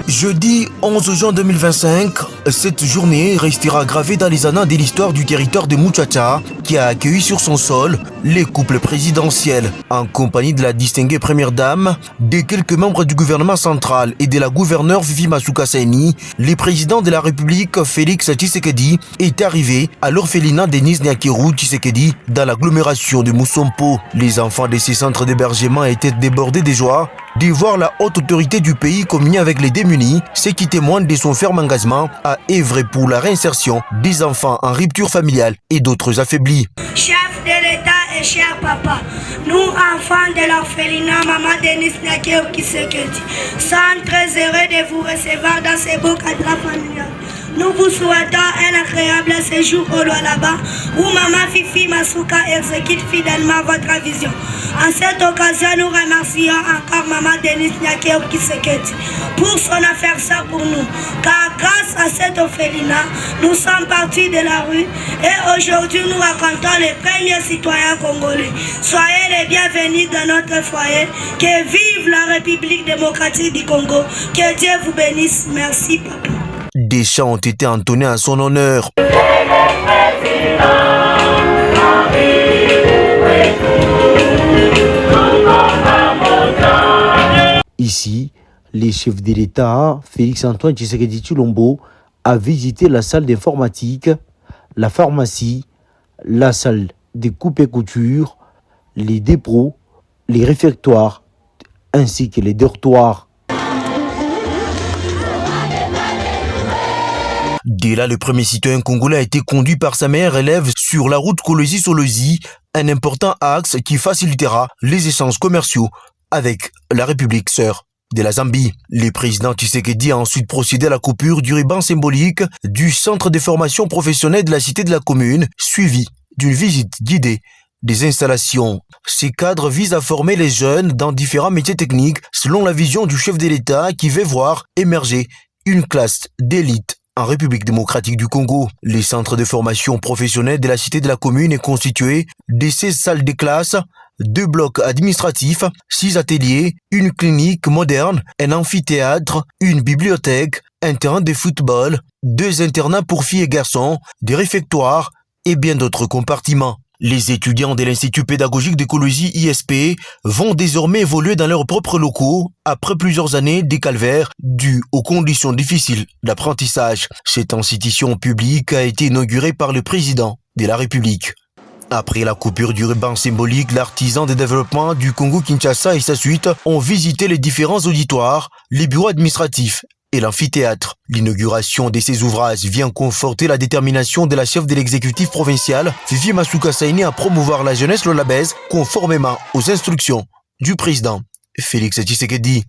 Jeudi 11 juin 2025, cette journée restera gravée dans les annales de l'histoire du territoire de Muchacha qui a accueilli sur son sol les couples présidentiels en compagnie de la distinguée première dame, de quelques membres du gouvernement central et de la gouverneure Fifi Masuka Saini. Le président de la République Félix Tshisekedi est arrivé à l'orphelinat Denis Nyakeru Tshisekedi dans l'agglomération de Musompo. Les enfants de ces centres d'hébergement étaient débordés de joie de voir la haute autorité du pays communier avec les démunis, ce qui témoigne de son ferme engagement à œuvrer pour la réinsertion des enfants en rupture familiale et d'autres affaiblis. Chef de l'État et cher papa, nous enfants de l'orphelinat Maman Denis Nyakeru Tshisekedi sommes très heureux de vous recevoir dans ce beau cadre familial. Nous vous souhaitons un agréable séjour au Lualaba où Maman Fifi Masuka exécute fidèlement votre vision. En cette occasion, nous remercions encore Maman Denis Nyakeru Tshisekedi pour son affaire ça pour nous. Car grâce à cet orphelinat, nous sommes partis de la rue et aujourd'hui nous racontons les premiers citoyens congolais. Soyez les bienvenus dans notre foyer. Que vive la République démocratique du Congo. Que Dieu vous bénisse. Merci papa. Des chants ont été entonnés en son honneur. Ici, les chefs de l'État, Félix-Antoine Tshisekedi Tshilombo, a visité la salle d'informatique, la pharmacie, la salle de coupe et couture, les dépôts, les réfectoires, ainsi que les dortoirs. Dès là, le premier citoyen congolais a été conduit par sa mère élève sur la route Kolwezi-Solwezi, un important axe qui facilitera les échanges commerciaux avec la République sœur de la Zambie. Le président Tshisekedi a ensuite procédé à la coupure du ruban symbolique du centre de formation professionnelle de la cité de la commune, suivi d'une visite guidée des installations. Ces cadres visent à former les jeunes dans différents métiers techniques selon la vision du chef de l'État qui veut voir émerger une classe d'élite en République démocratique du Congo. Les centres de formation professionnelle de la cité de la commune est constitué de 16 salles de classe, 2 blocs administratifs, 6 ateliers, une clinique moderne, un amphithéâtre, une bibliothèque, un terrain de football, 2 internats pour filles et garçons, des réfectoires et bien d'autres compartiments. Les étudiants de l'Institut pédagogique de Kolwezi ISP vont désormais évoluer dans leurs propres locaux après plusieurs années de calvaire dues aux conditions difficiles d'apprentissage. Cette institution publique a été inaugurée par le président de la République. Après la coupure du ruban symbolique, l'artisan de développement du Congo-Kinshasa et sa suite ont visité les différents auditoires, les bureaux administratifs et l'amphithéâtre. L'inauguration de ces ouvrages vient conforter la détermination de la chef de l'exécutif provincial, Fifi Masuka Saini, à promouvoir la jeunesse lualabaise conformément aux instructions du président Félix Tshisekedi.